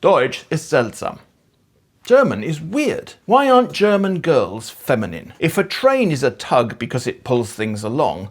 Deutsch ist seltsam. German is weird. Why aren't German girls feminine? If a train is a tug because it pulls things along,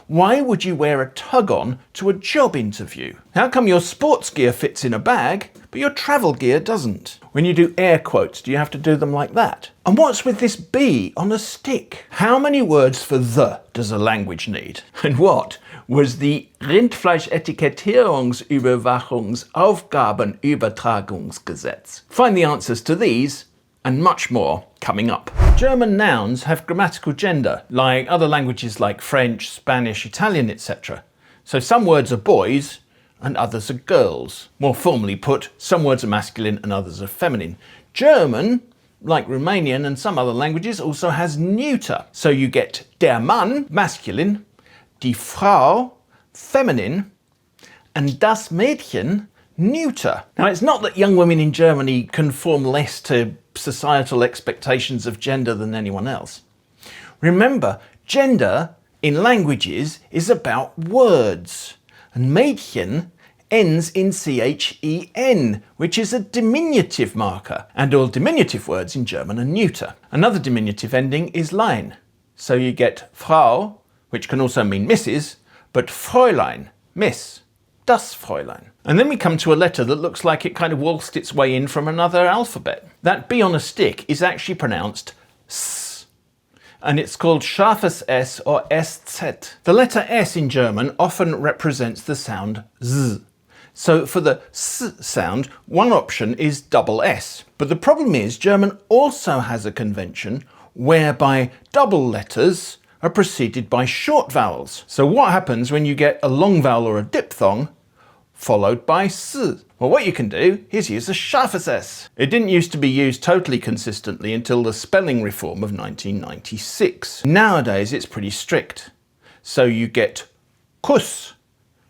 why would you wear a tug-on to a job interview? How come your sports gear fits in a bag, but your travel gear doesn't? When you do air quotes, do you have to do them like that? And what's with this B on a stick? How many words for the does a language need? And what was the Rindfleischetikettierungsüberwachungsaufgabenübertragungsgesetz? Find the answers to these and much more coming up. German nouns have grammatical gender, like other languages like French, Spanish, Italian, etc. So some words are boys and others are girls. More formally put, some words are masculine and others are feminine. German, like Romanian and some other languages, also has neuter. So you get der Mann, masculine, die Frau, feminine, and das Mädchen, neuter. Now, it's not that young women in Germany conform less to societal expectations of gender than anyone else. Remember, gender in languages is about words, and Mädchen ends in chen, which is a diminutive marker, and all diminutive words in German are neuter. Another diminutive ending is lein, so you get Frau, which can also mean Mrs., but Fräulein, Miss, das Fräulein. And then we come to a letter that looks like it kind of waltzed its way in from another alphabet. That B on a stick is actually pronounced S, and it's called scharfes S or SZ. The letter S in German often represents the sound Z. So for the S sound, one option is double S. But the problem is German also has a convention whereby double letters are preceded by short vowels. So what happens when you get a long vowel or a diphthong followed by S? Well, what you can do is use a scharfes S. It didn't used to be used totally consistently until the spelling reform of 1996. Nowadays it's pretty strict. So you get Kuss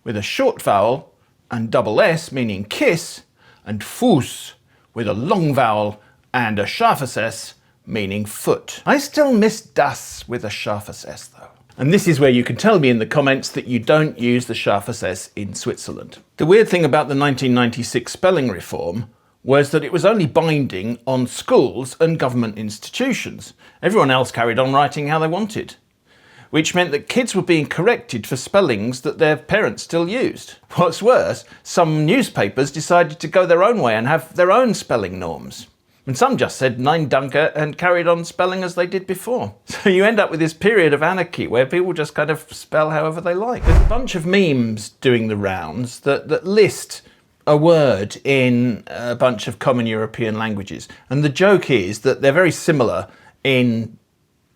with a short vowel and double S meaning kiss, and Fuß with a long vowel and a scharfes S meaning foot. I still miss das with a scharfes S though. And this is where you can tell me in the comments that you don't use the scharfes S in Switzerland. The weird thing about the 1996 spelling reform was that it was only binding on schools and government institutions. Everyone else carried on writing how they wanted, which meant that kids were being corrected for spellings that their parents still used. What's worse, some newspapers decided to go their own way and have their own spelling norms. And some just said Nein danke and carried on spelling as they did before. So you end up with this period of anarchy where people just kind of spell however they like. There's a bunch of memes doing the rounds that list a word in a bunch of common European languages. And the joke is that they're very similar in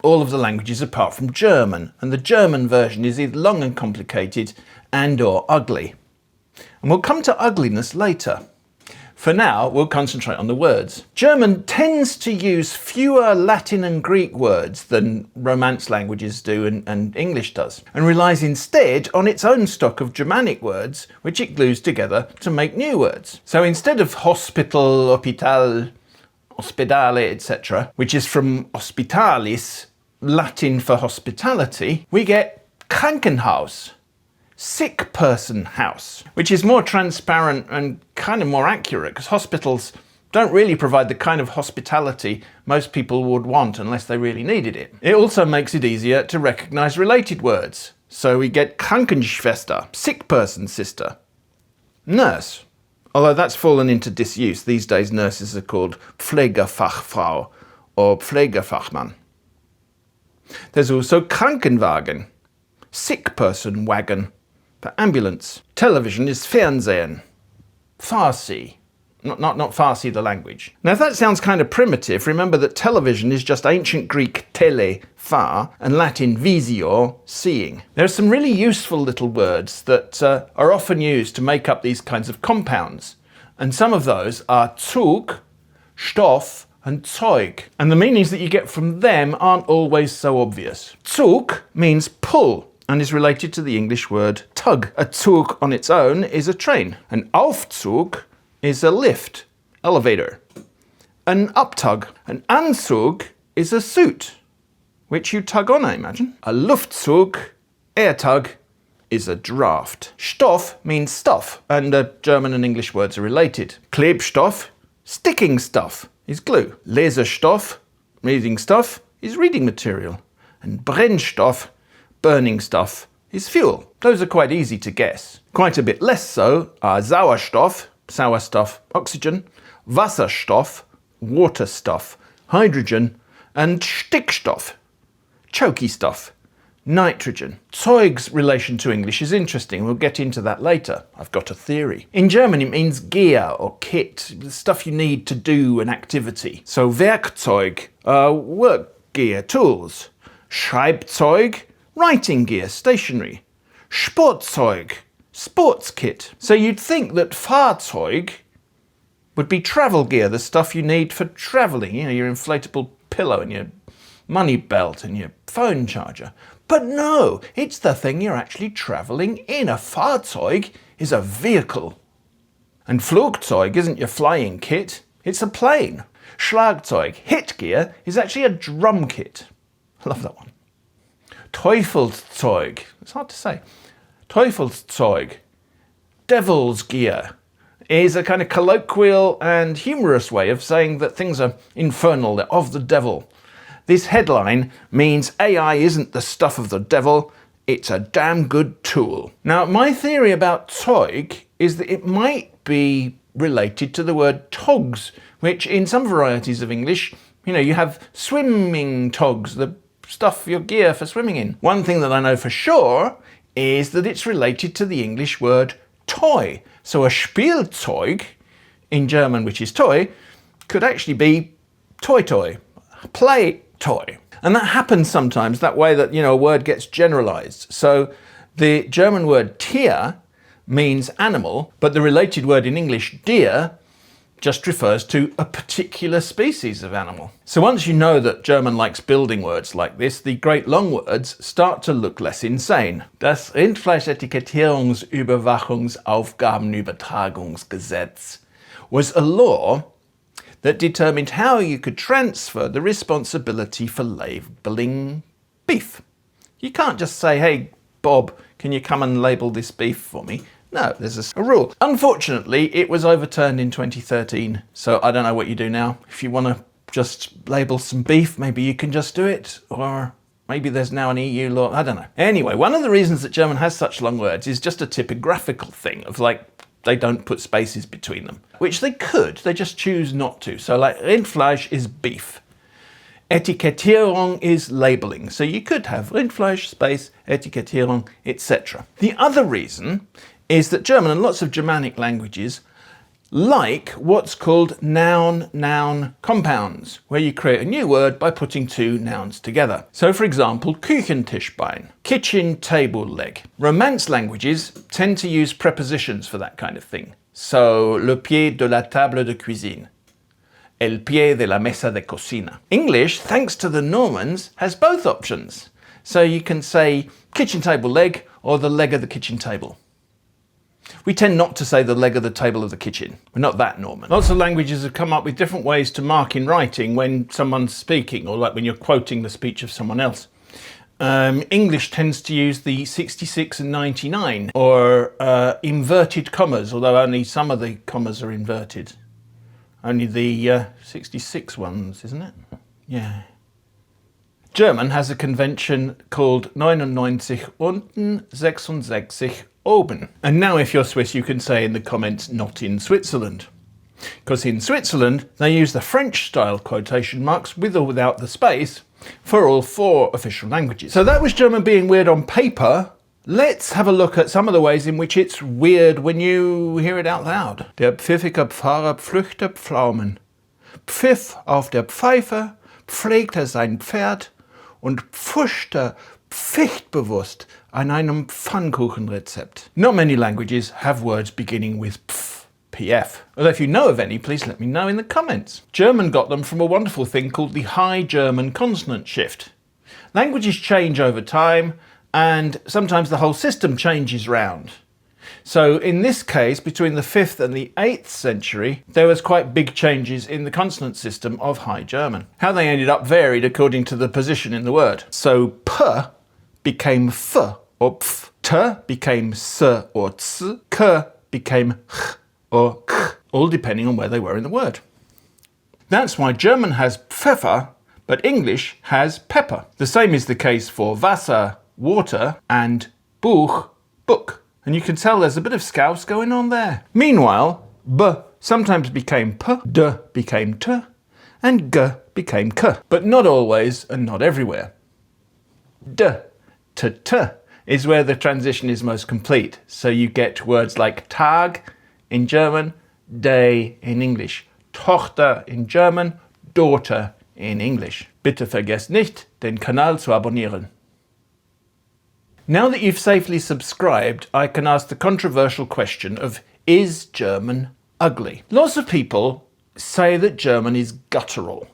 all of the languages apart from German. And the German version is either long and complicated and or ugly. And we'll come to ugliness later. For now, we'll concentrate on the words. German tends to use fewer Latin and Greek words than Romance languages do and English does, and relies instead on its own stock of Germanic words, which it glues together to make new words. So instead of hospital, hospital, ospedale, etc., which is from hospitalis, Latin for hospitality, we get Krankenhaus, sick person house, which is more transparent and kind of more accurate because hospitals don't really provide the kind of hospitality most people would want unless they really needed it. It also makes it easier to recognize related words. So we get Krankenschwester, sick person sister, nurse, although that's fallen into disuse. These days nurses are called Pflegefachfrau or Pflegefachmann. There's also Krankenwagen, sick person wagon. For ambulance. Television is Fernsehen. Farsi. Not Farsi the language. Now if that sounds kind of primitive, remember that television is just ancient Greek tele, far, and Latin visio, seeing. There are some really useful little words that are often used to make up these kinds of compounds. And some of those are Zug, Stoff, and Zeug. And the meanings that you get from them aren't always so obvious. Zug means pull, and is related to the English word tug. A Zug on its own is a train. An Aufzug is a lift, elevator. An Uptug, an Anzug is a suit, which you tug on, I imagine. A Luftzug, air tug, is a draft. Stoff means stuff, and German and English words are related. Klebstoff, sticking stuff, is glue. Lesestoff, reading stuff, is reading material. And Brennstoff, burning stuff, is fuel. Those are quite easy to guess. Quite a bit less so are Sauerstoff, sour stuff, oxygen, Wasserstoff, water stuff, hydrogen, and Stickstoff, choky stuff, nitrogen. Zeug's relation to English is interesting. We'll get into that later. I've got a theory. In German it means gear or kit, the stuff you need to do an activity. So Werkzeug, work gear, tools. Schreibzeug, writing gear, stationery. Sportzeug, sports kit. So you'd think that Fahrzeug would be travel gear, the stuff you need for travelling, you know, your inflatable pillow and your money belt and your phone charger. But no, it's the thing you're actually travelling in. A Fahrzeug is a vehicle. And Flugzeug isn't your flying kit, it's a plane. Schlagzeug, hit gear, is actually a drum kit. I love that one. Teufelszeug, it's hard to say. Teufelszeug, devil's gear, is a kind of colloquial and humorous way of saying that things are infernal, they're of the devil. This headline means AI isn't the stuff of the devil, it's a damn good tool. Now, my theory about Zeug is that it might be related to the word togs, which in some varieties of English, you know, you have swimming togs, the stuff, your gear for swimming in. One thing that I know for sure is that it's related to the English word toy. So a Spielzeug, in German, which is toy, could actually be toy, play toy. And that happens sometimes, that way that, you know, a word gets generalized. So the German word Tier means animal, but the related word in English, deer, just refers to a particular species of animal. So once you know that German likes building words like this, the great long words start to look less insane. Das Rindfleischetikettierungsüberwachungsaufgabenübertragungsgesetz was a law that determined how you could transfer the responsibility for labelling beef. You can't just say, hey, Bob, can you come and label this beef for me? No, there's a rule. Unfortunately, it was overturned in 2013, so I don't know what you do now. If you want to just label some beef, maybe you can just do it, or maybe there's now an EU law, I don't know. Anyway, one of the reasons that German has such long words is just a typographical thing of like, they don't put spaces between them, which they could, they just choose not to. So like Rindfleisch is beef. Etikettierung is labeling. So you could have Rindfleisch, space, Etikettierung, etc. The other reason is that German and lots of Germanic languages like what's called noun-noun compounds, where you create a new word by putting two nouns together. So for example, Küchentischbein, kitchen table leg. Romance languages tend to use prepositions for that kind of thing. So, le pied de la table de cuisine, el pie de la mesa de cocina. English, thanks to the Normans, has both options. So you can say kitchen table leg or the leg of the kitchen table. We tend not to say the leg of the table of the kitchen. We're not that Norman. Lots of languages have come up with different ways to mark in writing when someone's speaking, or like when you're quoting the speech of someone else. English tends to use the 66 and 99, or inverted commas, although only some of the commas are inverted. Only the 66 ones, isn't it? Yeah. German has a convention called 99 unten, 66 oben. And now if you're Swiss, you can say in the comments, not in Switzerland. Because in Switzerland, they use the French-style quotation marks with or without the space for all four official languages. So that was German being weird on paper. Let's have a look at some of the ways in which it's weird when you hear it out loud. Der pfiffige Pfarrer pflückte Pflaumen. Pfiff auf der Pfeife, pflegte sein Pferd und pfuschte pflichtbewusst an einem Pfannkuchenrezept. Not many languages have words beginning with pf, pf. Although if you know of any, please let me know in the comments. German got them from a wonderful thing called the High German consonant shift. Languages change over time, and sometimes the whole system changes round. So in this case, between the 5th and the 8th century, there was quite big changes in the consonant system of High German. How they ended up varied according to the position in the word. So p became f or pf. T became S or ts, K became H or K, all depending on where they were in the word. That's why German has Pfeffer, but English has pepper. The same is the case for Wasser, water, and Buch, book. And you can tell there's a bit of scouse going on there. Meanwhile, B sometimes became P, D became T, and G became K. But not always and not everywhere. D to T is where the transition is most complete. So you get words like Tag in German, day in English, Tochter in German, daughter in English. Bitte vergesst nicht, den Kanal zu abonnieren. Now that you've safely subscribed, I can ask the controversial question of, is German ugly? Lots of people say that German is guttural.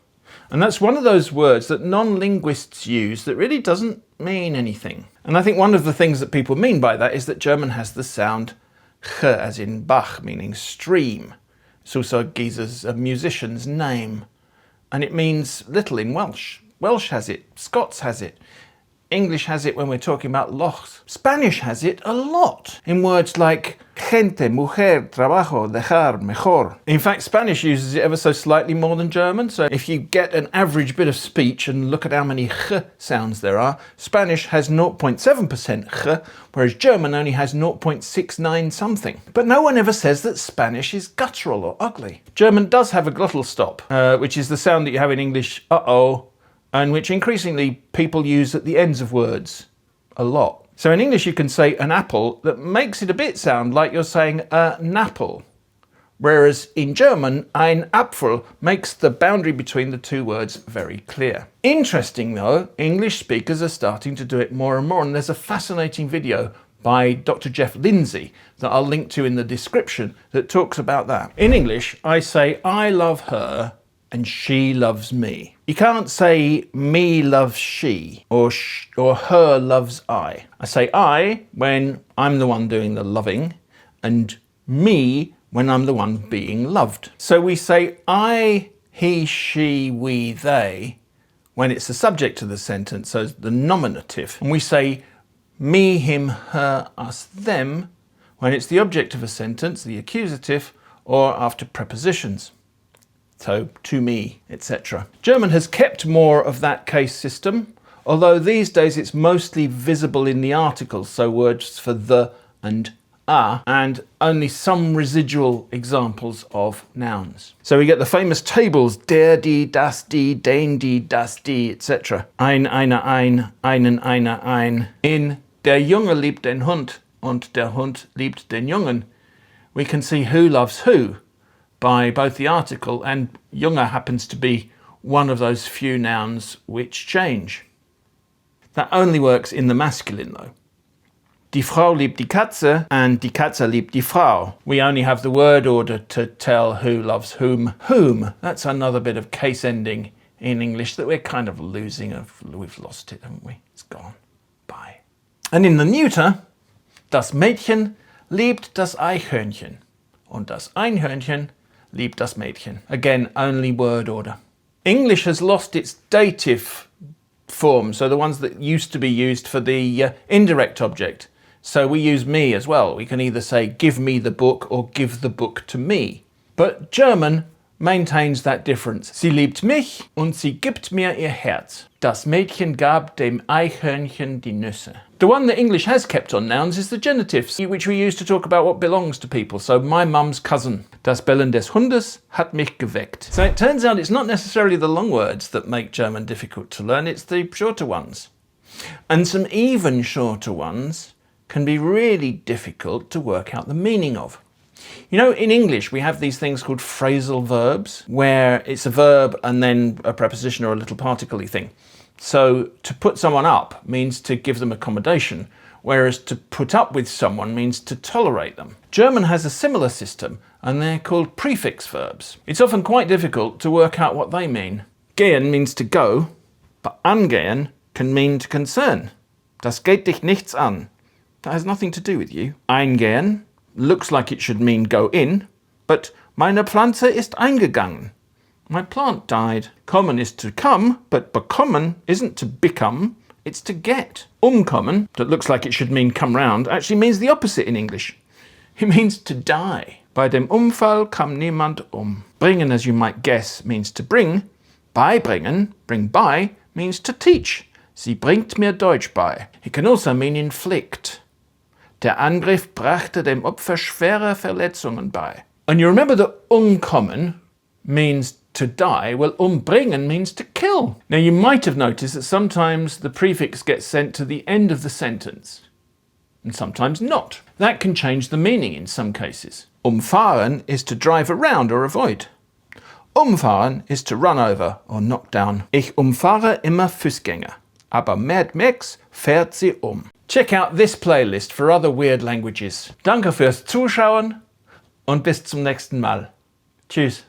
And that's one of those words that non-linguists use that really doesn't mean anything. And I think one of the things that people mean by that is that German has the sound ch, as in Bach, meaning stream. It's also Gieser's a musician's name. And it means little in Welsh. Welsh has it, Scots has it. English has it when we're talking about lochs. Spanish has it a lot in words like gente, mujer, trabajo, dejar, mejor. In fact, Spanish uses it ever so slightly more than German. So if you get an average bit of speech and look at how many ch sounds there are, Spanish has 0.7% ch, whereas German only has 0.69 something. But no one ever says that Spanish is guttural or ugly. German does have a glottal stop, which is the sound that you have in English, uh-oh, and which increasingly people use at the ends of words a lot. So in English you can say an apple that makes it a bit sound like you're saying a napple, whereas in German ein Apfel makes the boundary between the two words very clear. Interesting though, English speakers are starting to do it more and more, and there's a fascinating video by Dr. Jeff Lindsay that I'll link to in the description that talks about that. In English I say I love her and she loves me. You can't say me loves she or her loves I. I say I when I'm the one doing the loving and me when I'm the one being loved. So we say I, he, she, we, they when it's the subject of the sentence, so the nominative. And we say me, him, her, us, them when it's the object of a sentence, the accusative, or after prepositions. So, to me, etc. German has kept more of that case system, although these days it's mostly visible in the articles, so words for the and a, and only some residual examples of nouns. So we get the famous tables, der, die, das, die, den, die, das, die, etc. Ein, einer, ein, einen, einer, ein. In der Junge liebt den Hund und der Hund liebt den Jungen, we can see who loves who by both the article, and Junge happens to be one of those few nouns which change. That only works in the masculine though. Die Frau liebt die Katze and die Katze liebt die Frau. We only have the word order to tell who loves whom. Whom, that's another bit of case ending in English that we're kind of losing. We've lost it, haven't we? It's gone. Bye. And in the neuter, das Mädchen liebt das Eichhörnchen und das Einhörnchen liebt das Mädchen. Again, only word order. English has lost its dative form, so the ones that used to be used for the indirect object. So we use me as well. We can either say give me the book or give the book to me. But German maintains that difference. Sie liebt mich und sie gibt mir ihr Herz. Das Mädchen gab dem Eichhörnchen die Nüsse. The one that English has kept on nouns is the genitives, which we use to talk about what belongs to people. So my mum's cousin. Das Bellen des Hundes hat mich geweckt. So it turns out it's not necessarily the long words that make German difficult to learn, it's the shorter ones. And some even shorter ones can be really difficult to work out the meaning of. You know, in English we have these things called phrasal verbs, where it's a verb and then a preposition or a little particle-y thing. So to put someone up means to give them accommodation, whereas to put up with someone means to tolerate them. German has a similar system, and they're called prefix verbs. It's often quite difficult to work out what they mean. Gehen means to go, but angehen can mean to concern. Das geht dich nichts an. That has nothing to do with you. Eingehen looks like it should mean go in, but meine Pflanze ist eingegangen. My plant died. Kommen is to come, but bekommen isn't to become, It's to get. Umkommen, that looks like it should mean come round, actually means the opposite in English. It means to die. Bei dem Unfall kam niemand Bringen, as you might guess, means to bring. Beibringen, bring by, means to teach. Sie bringt mir Deutsch bei. It can also mean inflict. Der Angriff brachte dem Opfer schwere Verletzungen bei. And you remember that unkommen means to die. Well, umbringen means to kill. Now you might have noticed that sometimes the prefix gets sent to the end of the sentence, and sometimes not. That can change the meaning in some cases. Umfahren is to drive around or avoid. Umfahren is to run over or knock down. Ich umfahre immer Fußgänger, aber Mad Max fährt sie Check out this playlist for other weird languages. Danke fürs Zuschauen und bis zum nächsten Mal. Tschüss.